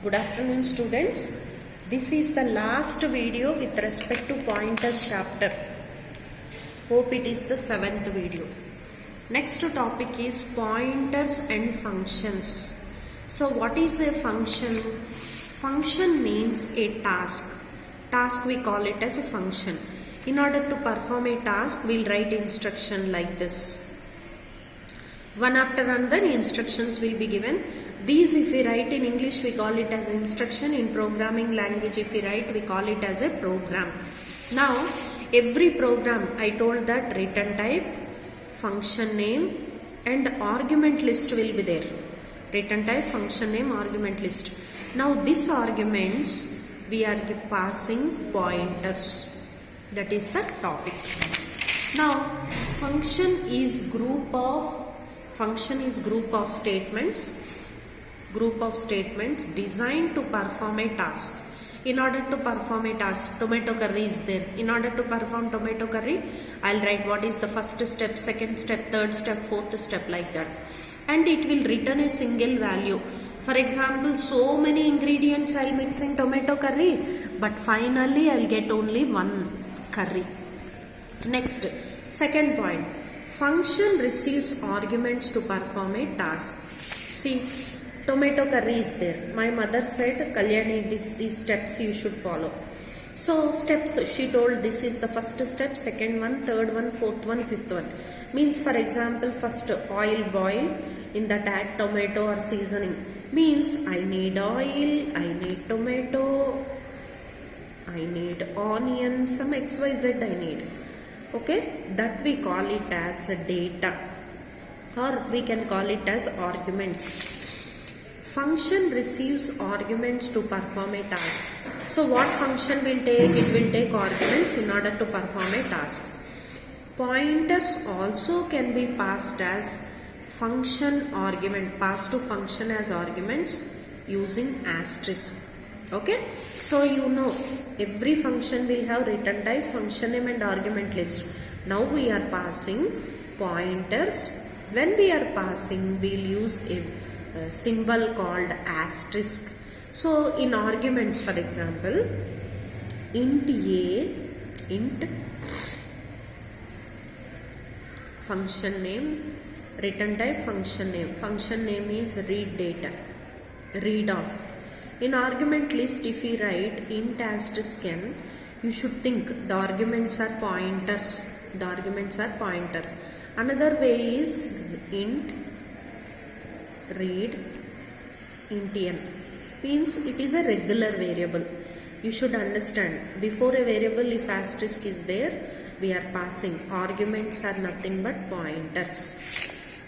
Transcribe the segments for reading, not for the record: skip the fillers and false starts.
Good afternoon, students. This is the last video with respect to pointers chapter. Hope it is the 7th video. Next topic is pointers and functions. So what is a function? Function means a task. Task we call it as a function. In order to perform a task, we'll write instruction like this. One after another instructions will be given. These if we write in English we call it as instruction. In programming language if we write we call it as a program. Now every program I told that return type, function name and argument list will be there. Return type, function name, argument list. Now these arguments we are passing pointers. That is the topic. Now function is group of statements designed to perform a task. In order to perform a task, tomato curry is there. In order to perform tomato curry, I'll write what is the first step, second step, third step, fourth step, like that. And it will return a single value. For example, so many ingredients I'll mix in tomato curry, but finally I'll get only one curry. Next, second point. Function receives arguments to perform a task. See, tomato curry is there. My mother said, Kalyani, these steps you should follow. So steps, she told this is the first step, second one, third one, fourth one, fifth one. Means for example, first oil boil, in that add tomato or seasoning. Means I need oil, I need tomato, I need onion, some XYZ I need. Okay, that we call it as data, or we can call it as arguments. Function receives arguments to perform a task. So what function will take? It will take arguments in order to perform a task. Pointers also can be passed as function argument, passed to function as arguments using asterisk. Okay, so you know every function will have return type, function name and argument list. Now we are passing pointers. When we are passing, we'll use a symbol called asterisk. So in arguments, for example, int a, int function name, return type, function name is read data, read off. In argument list, if we write int asterisk n, you should think the arguments are pointers. Another way is int read int n. Means it is a regular variable. You should understand, before a variable if asterisk is there, we are passing. Arguments are nothing but pointers.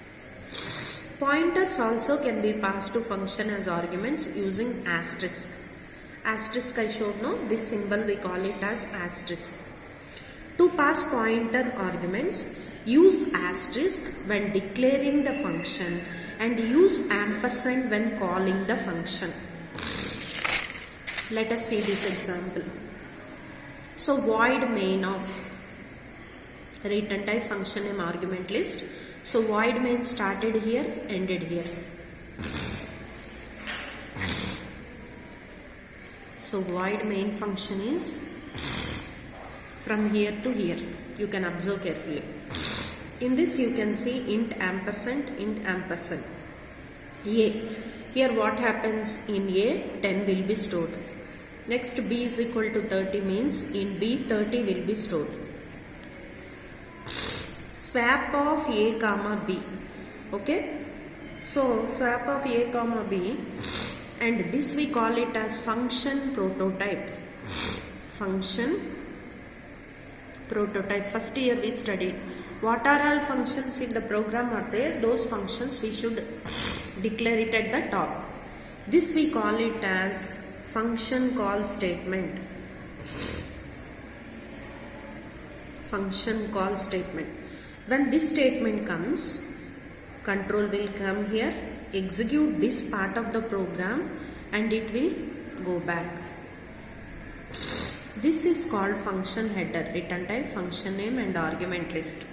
Pointers also can be passed to function as arguments using asterisk. Asterisk I showed no, this symbol we call it as asterisk. To pass pointer arguments, use asterisk when declaring the function and use ampersand when calling the function. Let us see this example. So void main of return type, function name, argument list. So void main started here, ended here. So void main function is from here to here. You can observe carefully. In this you can see int ampersand. A. Here what happens in A? 10 will be stored. Next B is equal to 30 means in B 30 will be stored. Swap of A comma B. Okay. So swap of A comma B, and this we call it as function prototype. Function prototype. First year we studied. What are all functions in the program are there? Those functions we should declare it at the top. This we call it as function call statement. Function call statement. When this statement comes, control will come here, execute this part of the program and it will go back. This is called function header, return type, function name and argument list.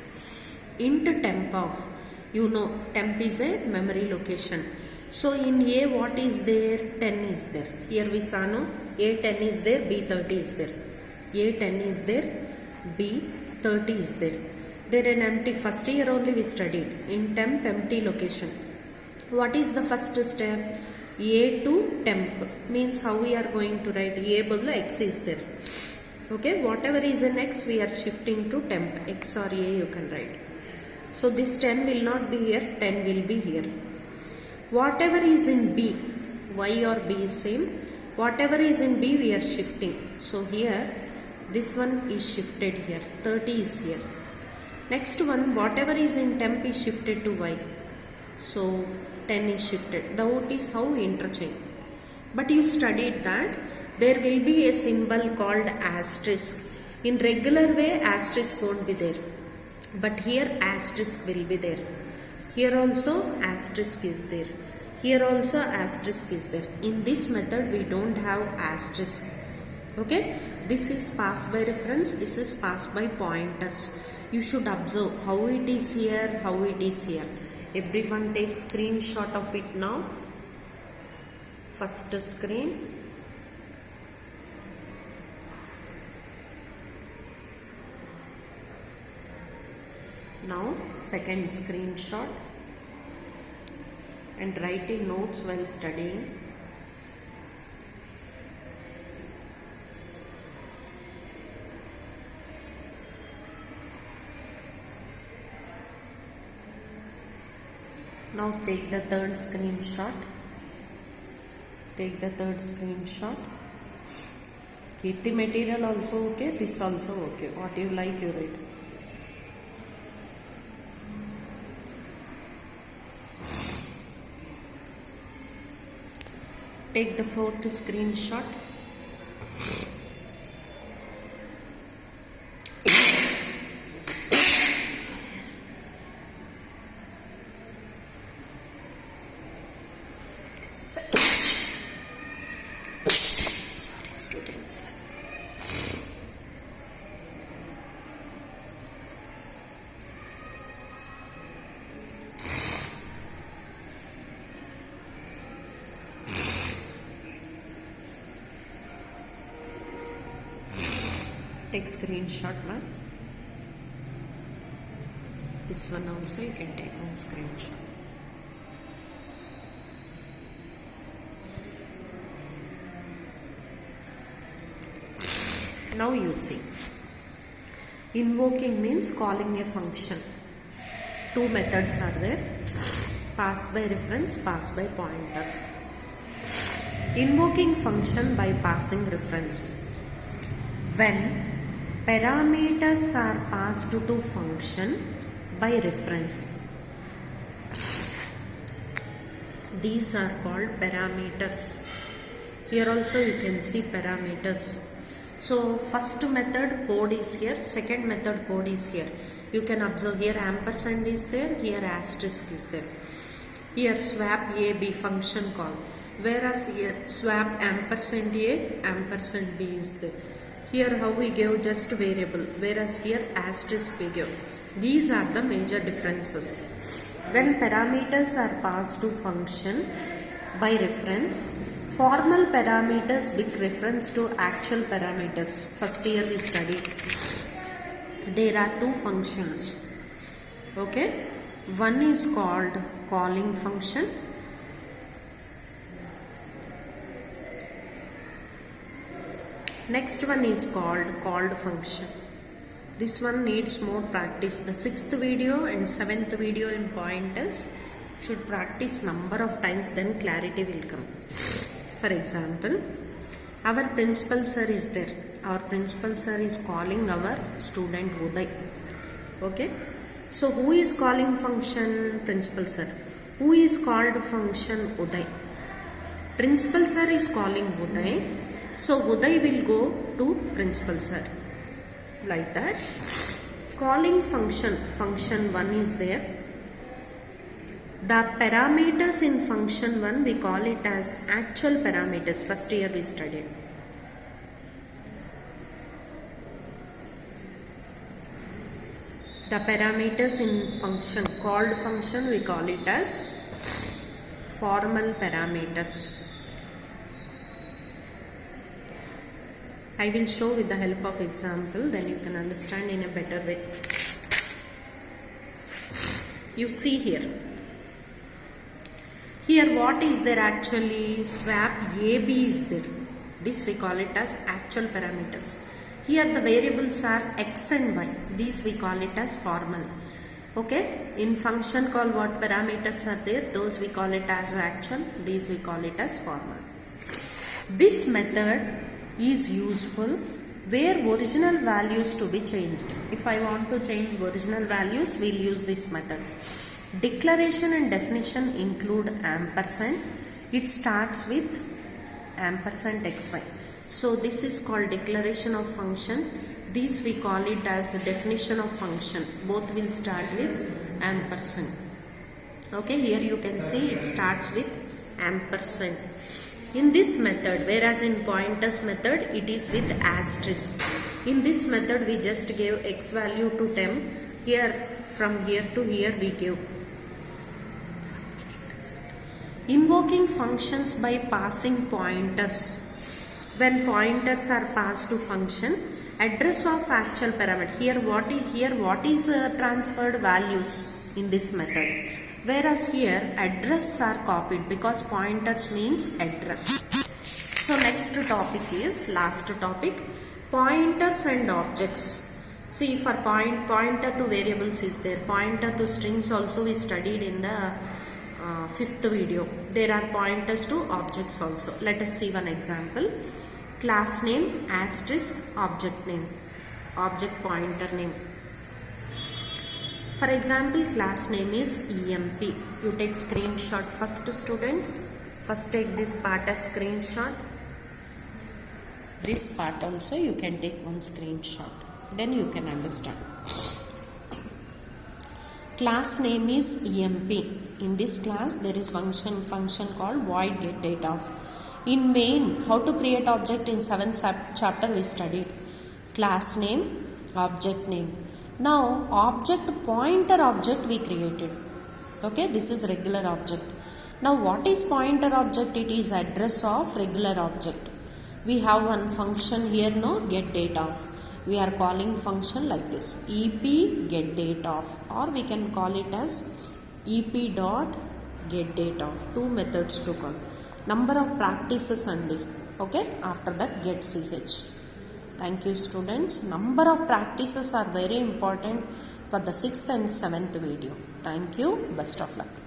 Int temp of, you know temp is a memory location. So in A what is there? 10 is there. Here we saw no, A 10 is there, B 30 is there. A 10 is there, B 30 is there. There an empty, first year only we studied. In temp, empty location. What is the first step? A to temp means how we are going to write? A badlu X is there. Okay, whatever is in X we are shifting to temp. X or A you can write. So this 10 will not be here, 10 will be here. Whatever is in B, Y or B is same. Whatever is in B we are shifting. So here this one is shifted here, 30 is here. Next one, whatever is in temp is shifted to Y. So 10 is shifted. The doubt is how interchange. But you studied that there will be a symbol called asterisk. In regular way asterisk won't be there. But here asterisk will be there. Here also asterisk is there. Here also asterisk is there. In this method we don't have asterisk. Okay. This is passed by reference. This is passed by pointers. You should observe how it is here, how it is here. Everyone take screenshot of it now. First screen. Now second screenshot and write in notes while studying. Now take the third screenshot. Take the third screenshot. Keep the material also okay, this also okay. What you like you write. Take the fourth screenshot. Sorry, students. Take screenshot, man. This one also you can take one screenshot. Now you see. Invoking means calling a function. Two methods are there. Pass by reference, pass by pointers. Invoking function by passing reference. When parameters are passed to function by reference. These are called parameters. Here also you can see parameters. So first method code is here, second method code is here. You can observe here ampersand is there, here asterisk is there. Here swap A, B function call. Whereas here swap ampersand A, ampersand B is there. Here how we give just variable, whereas here asterisk we give. These are the major differences. When parameters are passed to function by reference, formal parameters with reference to actual parameters. First year we studied. There are two functions. Okay. One is called calling function. Next one is called function. This one needs more practice. The 6th video and 7th video in pointers should practice number of times, then clarity will come. For example, our principal sir is there. Our principal sir is calling our student Uday. Okay. So who is calling function? Principal sir. Who is called function? Uday. Principal sir is calling Uday. So Uday will go to principal sir. Like that. Calling function. Function 1 is there. The parameters in function 1 we call it as actual parameters. First year we studied. The parameters in function called function we call it as formal parameters. I will show with the help of example, then you can understand in a better way. You see here. Here what is there actually? Swap AB is there. This we call it as actual parameters. Here the variables are x and y. These we call it as formal. Okay. In function call what parameters are there? Those we call it as actual. These we call it as formal. This method is useful where original values to be changed. If I want to change original values, we'll use this method. Declaration and definition include ampersand. It starts with ampersand xy. So this is called declaration of function. These we call it as definition of function. Both will start with ampersand. Okay, here you can see it starts with ampersand. In this method, whereas in pointers method it is with asterisk. In this method we just gave x value to temp. Here from here to here we give. Invoking functions by passing pointers. When pointers are passed to function, address of actual parameter. Here what is transferred values in this method. Whereas here address are copied because pointers means address. So next topic is last topic, pointers and objects. See, for pointer to variables is there, pointer to strings also we studied in the 5th video. There are pointers to objects also. Let us see one example. Class name asterisk object name, object pointer name. For example, class name is EMP. You take screenshot first, students. First take this part as screenshot. This part also you can take one screenshot. Then you can understand. Class name is EMP. In this class there is function called void get data of. In main, how to create object in 7th chapter we studied. Class name, object name. Now object pointer object we created. Okay, this is regular object. Now what is pointer object? It is address of regular object. We have one function here, no, get date of. We are calling function like this, ep get date of, or we can call it as ep dot get date of. Two methods to call. Number of practices only. Okay, after that get ch. Thank you, students. Number of practices are very important for the 6th and 7th video. Thank you. Best of luck.